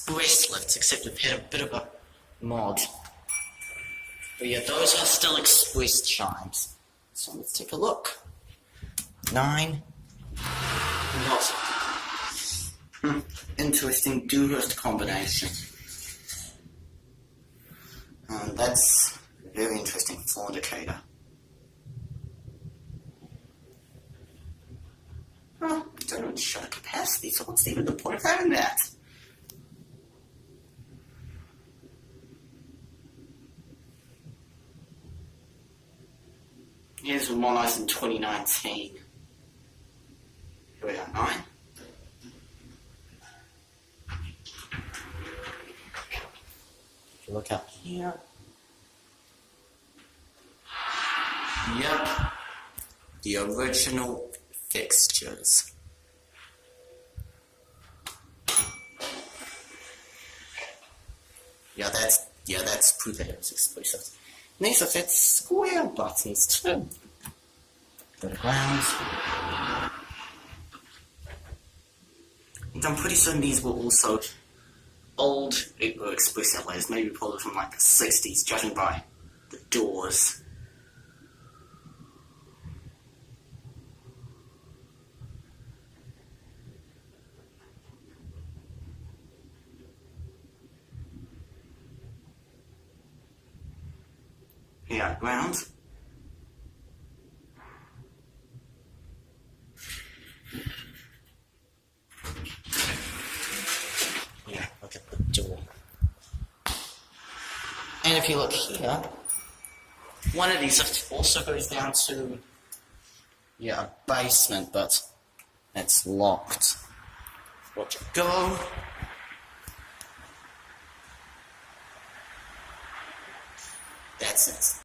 express lifts, except we've had a bit of a mod. But yeah, those are still express chimes. So let's take a look. 9. Not. Interesting Dewhurst combination. That's very interesting. 4 indicator. Oh, don't really show the capacity, so what's even the point of having that? Here's the Modernised in 2019. Here we are, 9. If you look up here. Yep. The original fixtures. That's proof that it was exclusive. And these are that square buttons too. Go to grounds. And I'm pretty certain these were also old express outlays, maybe probably from like the 60s, judging by the doors. Yeah, grounds. Yeah, look at the door. And if you look here, one of these also goes down to, a basement, but it's locked. Watch it go. That's it.